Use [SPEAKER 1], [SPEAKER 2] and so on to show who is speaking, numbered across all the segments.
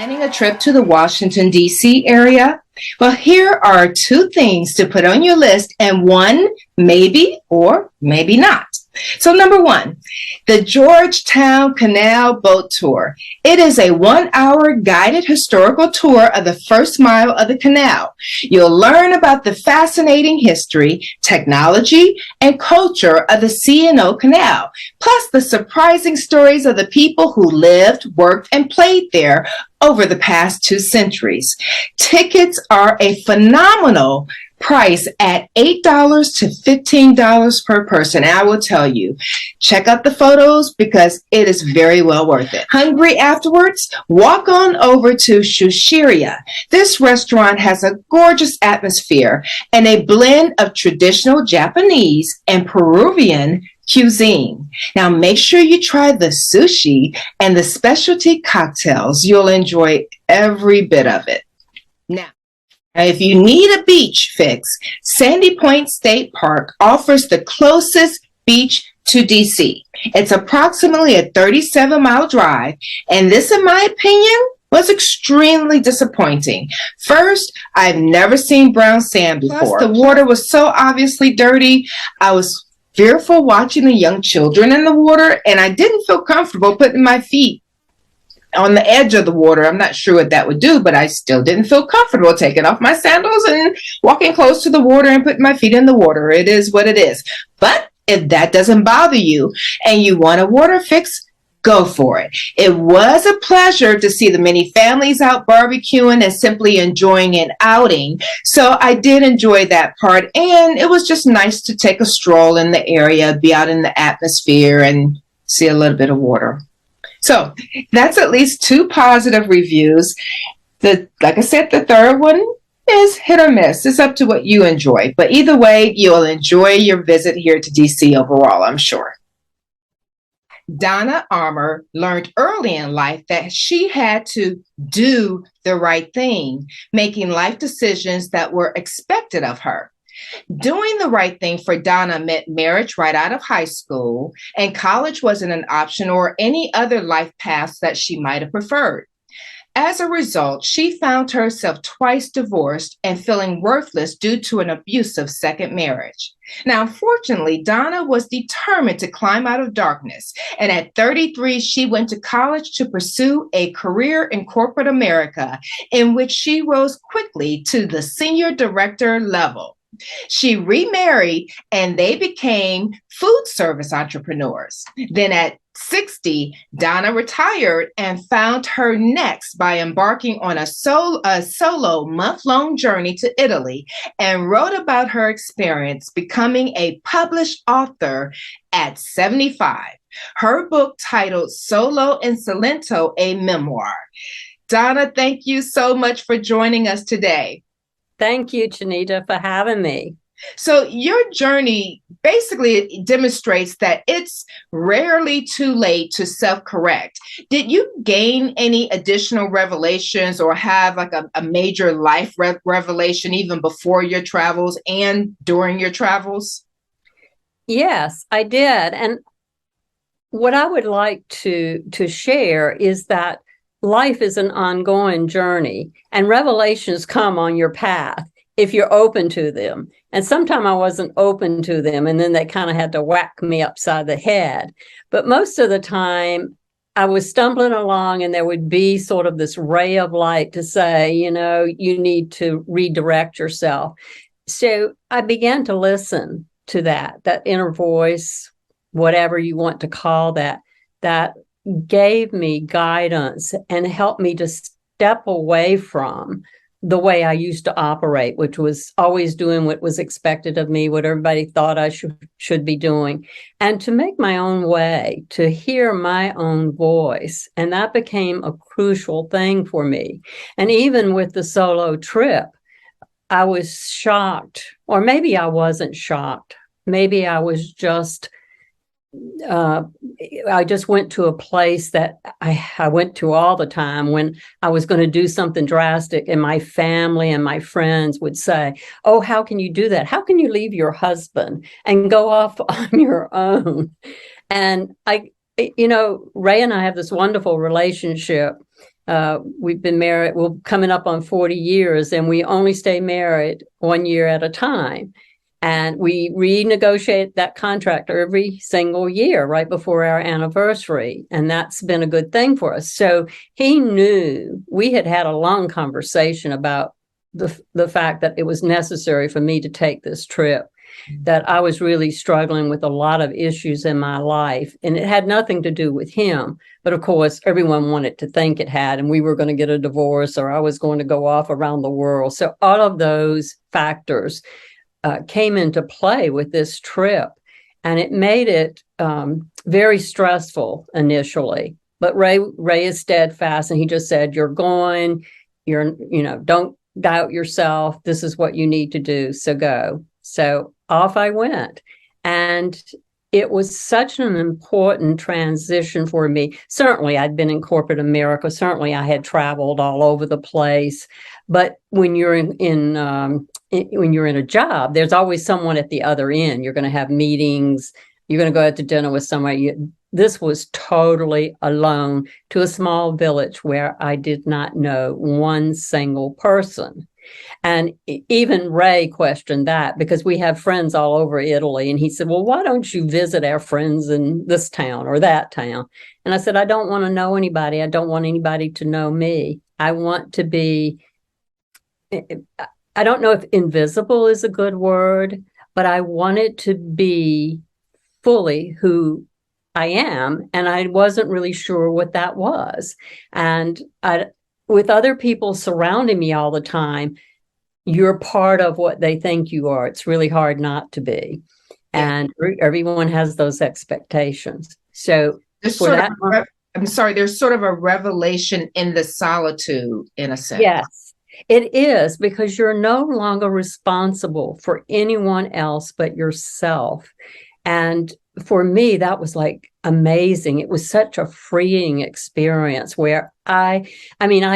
[SPEAKER 1] Planning a trip to the Washington, D.C. area? Well, here are two things to put on your list, and one maybe or maybe not. So number one, the Georgetown Canal Boat Tour. It is a 1-hour guided historical tour of the first mile of the canal. You'll learn about the fascinating history, technology, and culture of the C&O Canal, plus the surprising stories of the people who lived, worked, and played there over the past 2 centuries. Tickets are a phenomenal price at $8 to $15 per person. And I will tell you, check out the photos because it is very well worth it. Hungry afterwards? Walk on over to Shushiria. This restaurant has a gorgeous atmosphere and a blend of traditional Japanese and Peruvian cuisine. Now make sure you try the sushi and the specialty cocktails. You'll enjoy every bit of it. Now, if you need a beach fix, Sandy Point State Park offers the closest beach to DC. It's approximately a 37-mile drive, and this, in my opinion, was extremely disappointing. First, I've never seen brown sand before. Plus, the water was so obviously dirty. I was fearful watching the young children in the water, and I didn't feel comfortable putting my feet on the edge of the water. I'm not sure what that would do, but I still didn't feel comfortable taking off my sandals and walking close to the water and putting my feet in the water. It is what it is. But if that doesn't bother you and you want a water fix, go for it. It was a pleasure to see the many families out barbecuing and simply enjoying an outing. So I did enjoy that part, and it was just nice to take a stroll in the area, be out in the atmosphere, and see a little bit of water. So that's at least 2 positive reviews. Like I said, the third one is hit or miss. It's up to what you enjoy. But either way, you'll enjoy your visit here to DC overall, I'm sure. Donna Armour learned early in life that she had to do the right thing, making life decisions that were expected of her. Doing the right thing for Donna meant marriage right out of high school, and college wasn't an option or any other life paths that she might have preferred. As a result, she found herself twice divorced and feeling worthless due to an abusive second marriage. Now, unfortunately, Donna was determined to climb out of darkness, and at 33, she went to college to pursue a career in corporate America, in which she rose quickly to the senior director level. She remarried and they became food service entrepreneurs. Then at 60, Donna retired and found her next by embarking on a solo month-long journey to Italy, and wrote about her experience becoming a published author at 75. Her book, titled Solo in Salento, a Memoir. Donna, thank you so much for joining us today.
[SPEAKER 2] Thank you, Chanita, for having me.
[SPEAKER 1] So your journey basically demonstrates that it's rarely too late to self-correct. Did you gain any additional revelations or have like a major life revelation even before your travels and during your travels?
[SPEAKER 2] Yes, I did. And what I would like to share is that life is an ongoing journey, and revelations come on your path if you're open to them. And sometimes I wasn't open to them, and then they kind of had to whack me upside the head. But most of the time, I was stumbling along, and there would be sort of this ray of light to say, you know, you need to redirect yourself. So I began to listen to that inner voice, whatever you want to call that gave me guidance and helped me to step away from the way I used to operate, which was always doing what was expected of me, what everybody thought I should be doing, and to make my own way, to hear my own voice. And that became a crucial thing for me. And even with the solo trip, I was shocked, or maybe I wasn't shocked. Maybe I was just I just went to a place that I went to all the time when I was going to do something drastic, and my family and my friends would say, "Oh, how can you do that? How can you leave your husband and go off on your own?" And Ray and I have this wonderful relationship, We've been married, we're coming up on 40 years, and we only stay married 1 year at a time. And we renegotiate that contract every single year right before our anniversary. And that's been a good thing for us. So he knew we had had a long conversation about the fact that it was necessary for me to take this trip, that I was really struggling with a lot of issues in my life. And it had nothing to do with him. But of course, everyone wanted to think it had, and we were going to get a divorce, or I was going to go off around the world. So all of those factors came into play with this trip, and it made it very stressful initially. But Ray is steadfast, and he just said, "You're going. Don't doubt yourself. This is what you need to do. So go." So off I went, and it was such an important transition for me. Certainly, I'd been in corporate America. Certainly, I had traveled all over the place. But when you're when you're in a job, there's always someone at the other end. You're going to have meetings. You're going to go out to dinner with somebody. This was totally alone to a small village where I did not know one single person. And even Ray questioned that, because we have friends all over Italy. And he said, "Well, why don't you visit our friends in this town or that town?" And I said, "I don't want to know anybody. I don't want anybody to know me. I want to be, I don't know if invisible is a good word, but I wanted to be fully who I am." And I wasn't really sure what that was. And with other people surrounding me all the time, you're part of what they think you are. It's really hard not to be. And everyone has those expectations. So
[SPEAKER 1] there's there's sort of a revelation in the solitude, in a sense.
[SPEAKER 2] Yes, it is, because you're no longer responsible for anyone else but yourself. And for me, that was like amazing. It was such a freeing experience where I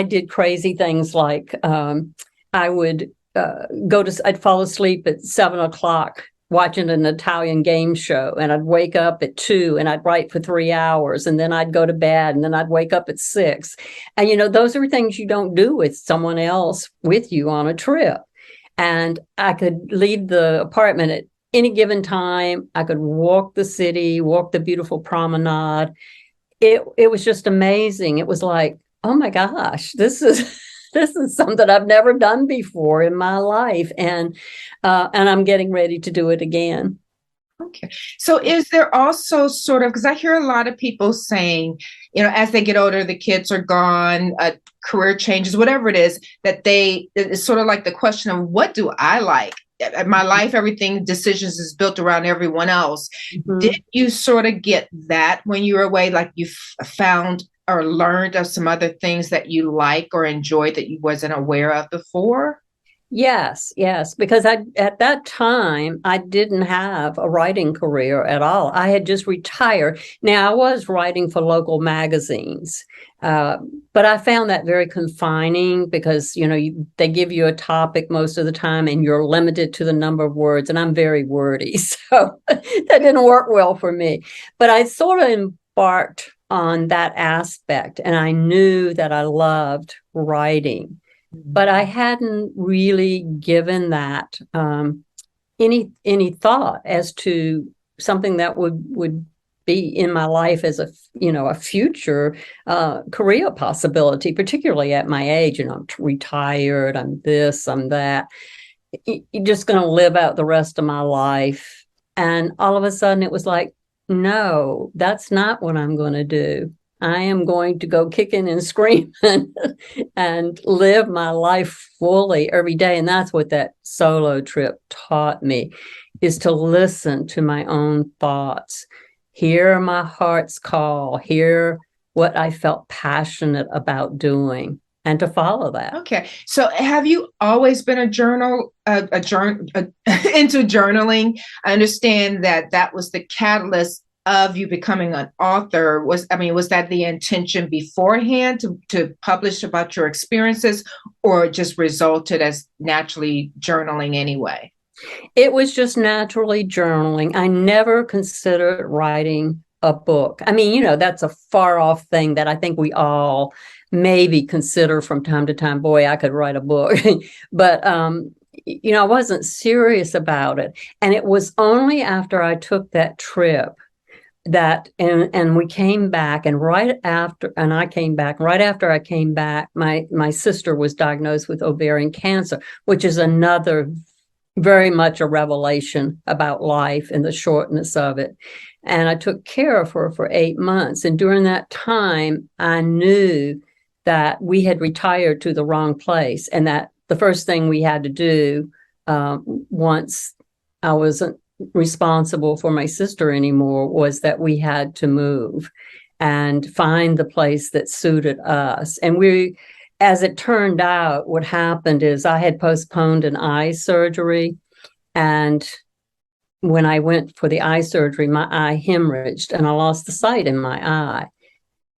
[SPEAKER 2] did crazy things like I would I'd fall asleep at 7 o'clock watching an Italian game show, and I'd wake up at 2 and I'd write for 3 hours, and then I'd go to bed, and then I'd wake up at 6. And, those are things you don't do with someone else with you on a trip. And I could leave the apartment at any given time. I could walk the city, walk the beautiful promenade. It was just amazing. It was like, oh my gosh, this is something I've never done before in my life, and I'm getting ready to do it again.
[SPEAKER 1] Okay. So is there also sort of, because I hear a lot of people saying, as they get older, the kids are gone, career changes, whatever it is, that it's sort of like the question of, what do I like? My life, everything, decisions is built around everyone else. Mm-hmm. Did you sort of get that when you were away? Like you found or learned of some other things that you like or enjoy that you wasn't aware of before?
[SPEAKER 2] Yes, because at that time, I didn't have a writing career at all. I had just retired. Now, I was writing for local magazines, but I found that very confining because, they give you a topic most of the time and you're limited to the number of words, and I'm very wordy, so that didn't work well for me. But I sort of embarked on that aspect, and I knew that I loved writing. But I hadn't really given that any thought as to something that would be in my life as a future career possibility, particularly at my age. I'm retired, I'm this, I'm that. You're just going to live out the rest of my life. And all of a sudden it was like, no, that's not what I'm going to do. I am going to go kicking and screaming and live my life fully every day. And that's what that solo trip taught me, is to listen to my own thoughts, hear my heart's call, hear what I felt passionate about doing, and to follow that.
[SPEAKER 1] Okay. So have you always been into journaling? I understand that was the catalyst of you becoming an author. Was that the intention beforehand to publish about your experiences, or just resulted as naturally journaling anyway?
[SPEAKER 2] It was just naturally journaling. I never considered writing a book. That's a far off thing that I think we all maybe consider from time to time, boy, I could write a book. But, I wasn't serious about it. And it was only after I took that trip that and we came back, and I came back right after I came back, my sister was diagnosed with ovarian cancer, which is another very much a revelation about life and the shortness of it. And I took care of her for 8 months, and during that time I knew that we had retired to the wrong place, and that the first thing we had to do, once I wasn't responsible for my sister anymore, was that we had to move and find the place that suited us. And as it turned out, what happened is I had postponed an eye surgery, and when I went for the eye surgery, my eye hemorrhaged and I lost the sight in my eye.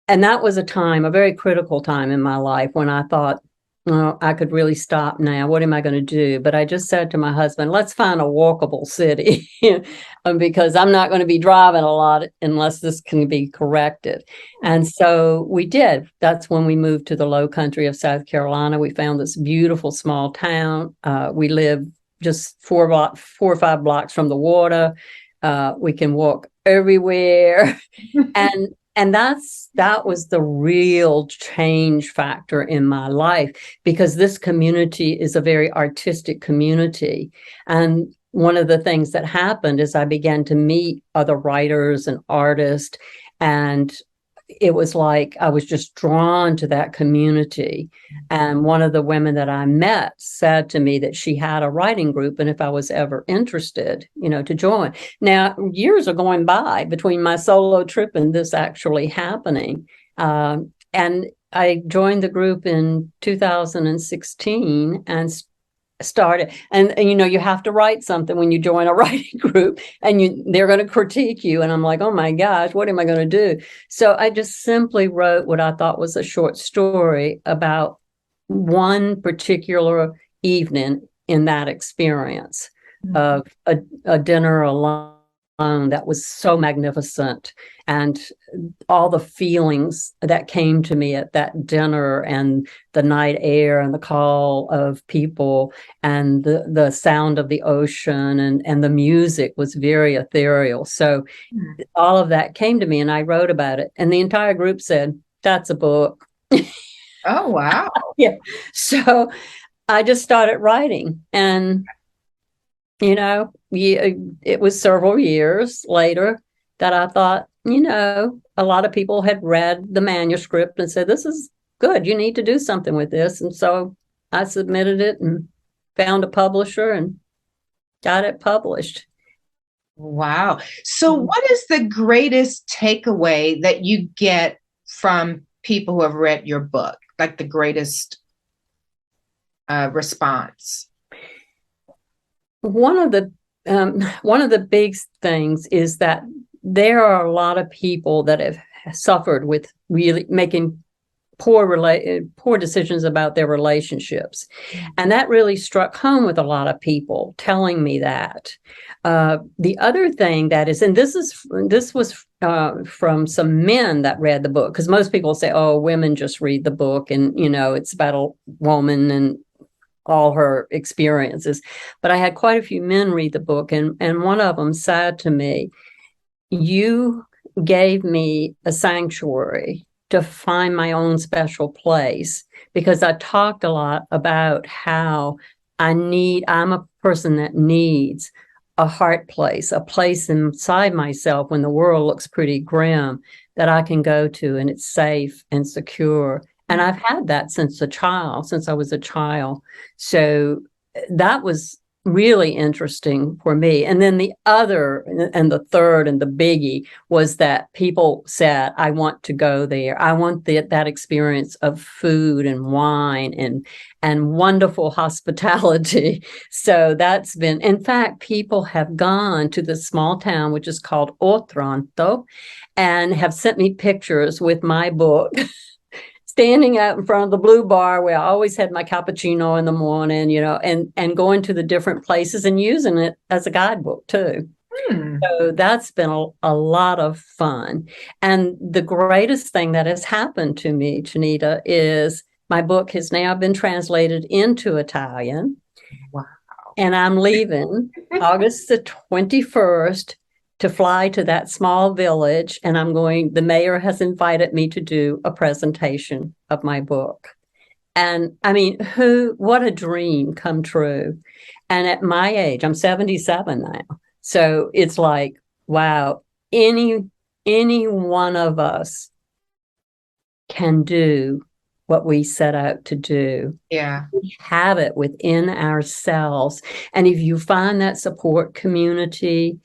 [SPEAKER 2] And that was a very critical time in my life, when I thought, well, I could really stop now. What am I going to do? But I just said to my husband, let's find a walkable city because I'm not going to be driving a lot unless this can be corrected. And so we did. That's when we moved to the low country of South Carolina. We found this beautiful small town. We live just 4 or 5 blocks from the water. We can walk everywhere. And that was the real change factor in my life, because this community is a very artistic community. And one of the things that happened is I began to meet other writers and artists, and it was like I was just drawn to that community. And one of the women that I met said to me that she had a writing group, and if I was ever interested, to join. Now, years are going by between my solo trip and this actually happening. And I joined the group in 2016 and started, and you have to write something when you join a writing group, and they're going to critique you, and I'm like, oh my gosh, what am I going to do? So I just simply wrote what I thought was a short story about one particular evening in that experience of a dinner alone that was so magnificent, and all the feelings that came to me at that dinner, and the night air and the call of people and the sound of the ocean, and the music was very ethereal. So all of that came to me, and I wrote about it, and the entire group said, that's a book.
[SPEAKER 1] Oh, wow.
[SPEAKER 2] Yeah. So I just started writing, and it was several years later that I thought, a lot of people had read the manuscript and said, this is good. You need to do something with this. And so I submitted it and found a publisher and got it published.
[SPEAKER 1] Wow. So what is the greatest takeaway that you get from people who have read your book? Like the greatest response?
[SPEAKER 2] One of the big things is that there are a lot of people that have suffered with really making poor decisions about their relationships, and that really struck home with a lot of people telling me that. The other thing that is, and this was from some men that read the book, because most people say, oh, women just read the book, and it's about a woman and all her experiences. But I had quite a few men read the book, and one of them said to me, you gave me a sanctuary to find my own special place, because I talked a lot about how I'm a person that needs a heart place, a place inside myself when the world looks pretty grim, that I can go to, and it's safe and secure. And I've had that since I was a child. So that was really interesting for me. And then the other, and the third, and the biggie was that people said, I want to go there. I want that experience of food and wine and wonderful hospitality. So that's been, in fact, people have gone to this small town, which is called Otranto, and have sent me pictures with my book standing out in front of the Blue Bar, where I always had my cappuccino in the morning, and going to the different places and using it as a guidebook too. So that's been a lot of fun. And the greatest thing that has happened to me, Janita, is my book has now been translated into Italian.
[SPEAKER 1] Wow.
[SPEAKER 2] And I'm leaving August the 21st to fly to that small village. And the mayor has invited me to do a presentation of my book. And I mean, what a dream come true. And at my age, I'm 77 now. So it's like, wow, any one of us can do what we set out to do.
[SPEAKER 1] Yeah.
[SPEAKER 2] We have it within ourselves. And if you find that support community,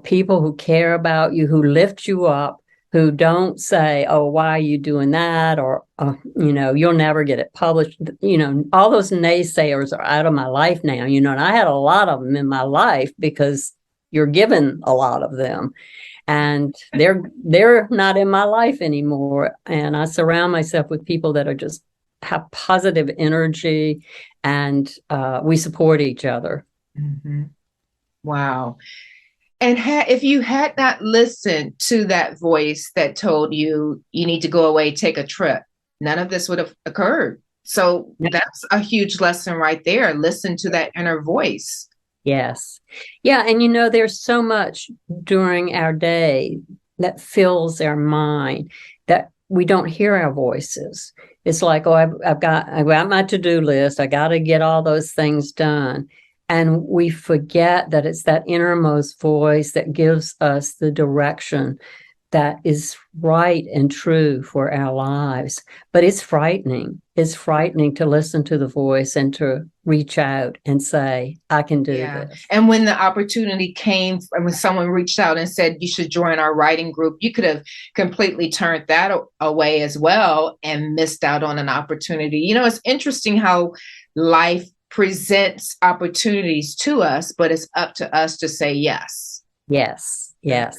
[SPEAKER 2] people who care about you, who lift you up, who don't say, oh, why are you doing that? Or, you'll never get it published. All those naysayers are out of my life now, and I had a lot of them in my life because you're given a lot of them. And they're not in my life anymore. And I surround myself with people that are just have positive energy, and we support each other.
[SPEAKER 1] Mm-hmm. Wow. And if you had not listened to that voice that told you you need to go away, take a trip, none of this would have occurred. So that's a huge lesson right there. Listen to that inner voice.
[SPEAKER 2] Yes. Yeah. And there's so much during our day that fills our mind that we don't hear our voices. It's like, oh, I've got my to-do list. I got to get all those things done. And we forget that it's that innermost voice that gives us the direction that is right and true for our lives. But it's frightening. It's frightening to listen to the voice and to reach out and say, I can do this.
[SPEAKER 1] And when the opportunity came, and when someone reached out and said, you should join our writing group, you could have completely turned that away as well and missed out on an opportunity. It's interesting how life presents opportunities to us, but it's up to us to say yes.
[SPEAKER 2] Yes,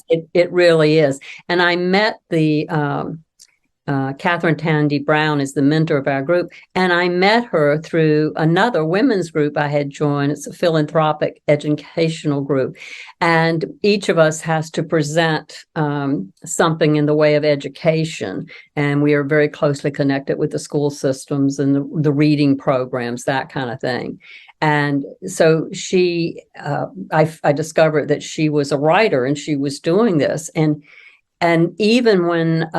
[SPEAKER 2] it really is. And I met the Catherine Tandy Brown is the mentor of our group, and I met her through another women's group I had joined. It's a philanthropic educational group, and each of us has to present something in the way of education, and we are very closely connected with the school systems and the reading programs, that kind of thing. And so I discovered that she was a writer and she was doing this. And even when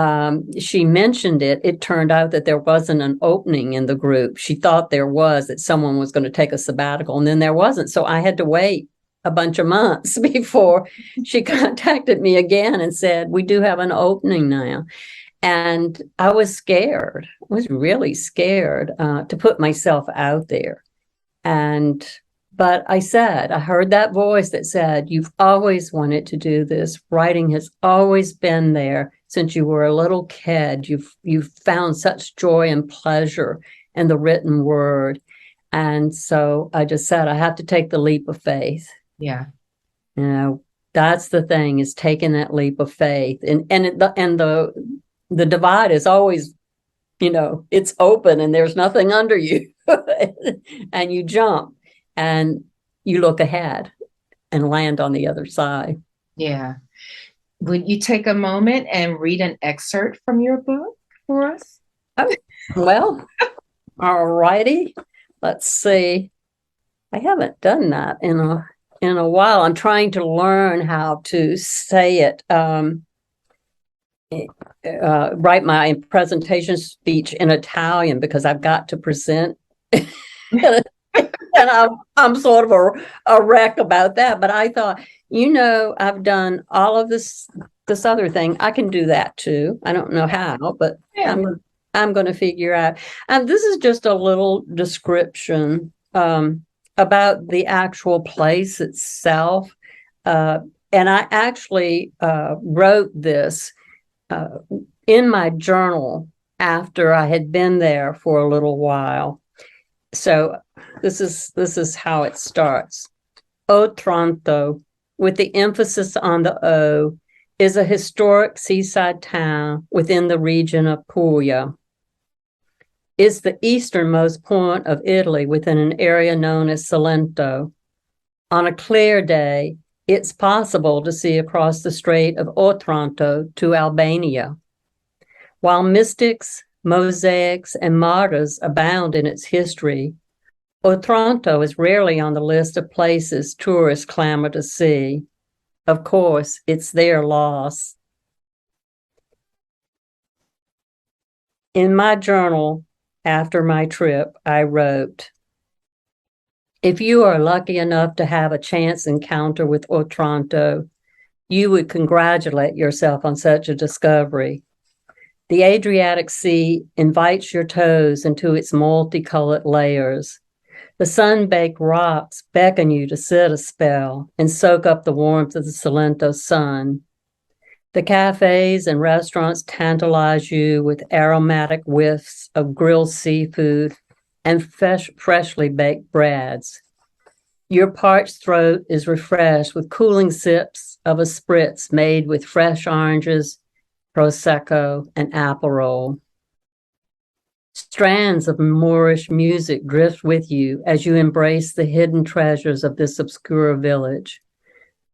[SPEAKER 2] she mentioned it, it turned out that there wasn't an opening in the group. She thought there was, that someone was going to take a sabbatical, and then there wasn't. So I had to wait a bunch of months before she contacted me again and said, we do have an opening now. And I was scared. I was really scared to put myself out there. But I heard that voice that said, you've always wanted to do this. Writing has always been there since you were a little kid. You've found such joy and pleasure in the written word. And so I just said, I have to take the leap of faith.
[SPEAKER 1] Yeah.
[SPEAKER 2] That's the thing, is taking that leap of faith. And the divide is always, it's open and there's nothing under you. And you jump and you look ahead and land on the other side.
[SPEAKER 1] Yeah. Would you take a moment and read an excerpt from your book for us?
[SPEAKER 2] Well, all righty. Let's see. I haven't done that in a while. I'm trying to learn how to say it. Write my presentation speech in Italian, because I've got to present. And I'm sort of a wreck about that. But I thought, I've done all of this other thing. I can do that too. I don't know how, but I'm going to figure out. And this is just a little description about the actual place itself. And I actually wrote this in my journal after I had been there for a little while. So this is how it starts. Otranto, with the emphasis on the O, is a historic seaside town within the region of Puglia. It's the easternmost point of Italy within an area known as Salento. On a clear day, It's possible to see across the Strait of Otranto to Albania. While mystics, mosaics, and martyrs abound in its history, Otranto is rarely on the list of places tourists clamor to see. Of course, it's their loss. In my journal after my trip, I wrote, "If you are lucky enough to have a chance encounter with Otranto, you would congratulate yourself on such a discovery. The Adriatic Sea invites your toes into its multicolored layers. The sun-baked rocks beckon you to sit a spell and soak up the warmth of the Salento sun. The cafes and restaurants tantalize you with aromatic whiffs of grilled seafood and freshly baked breads. Your parched throat is refreshed with cooling sips of a spritz made with fresh oranges, Prosecco, and Aperol. Strands of Moorish music drift with you as you embrace the hidden treasures of this obscure village.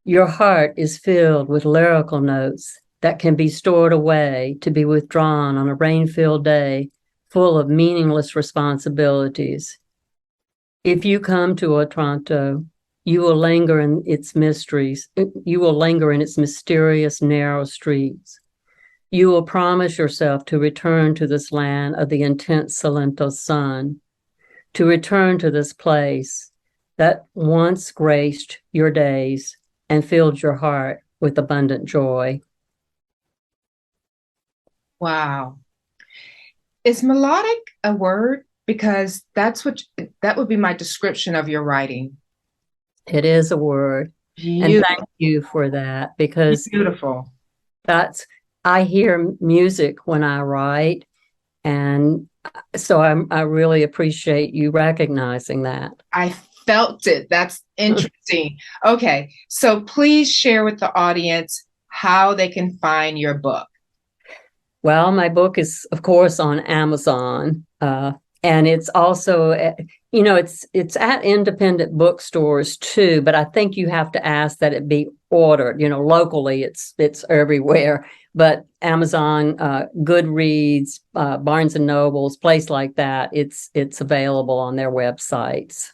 [SPEAKER 2] Your heart is filled with lyrical notes that can be stored away to be withdrawn on a rain-filled day full of meaningless responsibilities. If you come to Otranto, you will linger in its mysteries. You will linger in its mysterious, narrow streets. You will promise yourself to return to this land of the intense Salento sun, to return to this place that once graced your days and filled your heart with abundant joy."
[SPEAKER 1] Wow. Is melodic a word? Because that would be my description of your writing.
[SPEAKER 2] It is a word.
[SPEAKER 1] Beautiful.
[SPEAKER 2] And thank you for that, because
[SPEAKER 1] Beautiful.
[SPEAKER 2] I hear music when I write. And so I really appreciate you recognizing that.
[SPEAKER 1] I felt it. That's interesting. Okay. So please share with the audience how they can find your book.
[SPEAKER 2] Well, my book is, of course, on Amazon. And it's also, it's at independent bookstores too, but I think you have to ask that it be ordered. Locally, it's everywhere. But Amazon, Goodreads, Barnes and Nobles, place like that, it's available on their websites.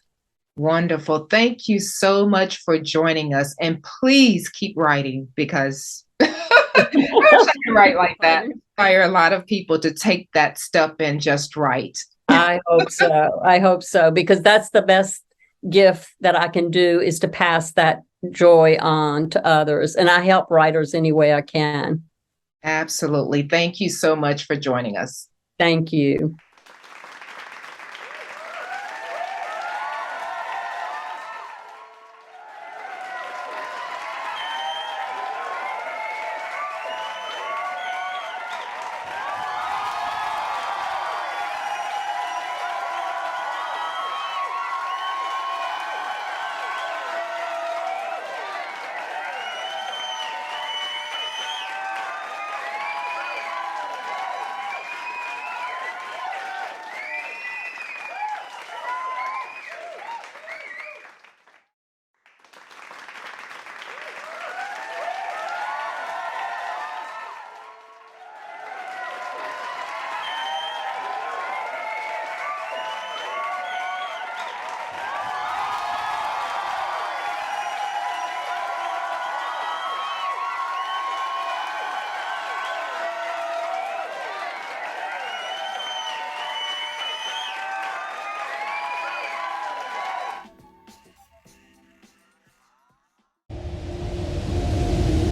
[SPEAKER 1] Wonderful. Thank you so much for joining us. And please keep writing, because I wish I could write like that. Inspire a lot of people to take that step and just write.
[SPEAKER 2] I hope so. I hope so, because that's the best gift that I can do, is to pass that joy on to others. And I help writers any way I can.
[SPEAKER 1] Absolutely. Thank you so much for joining us.
[SPEAKER 2] Thank you.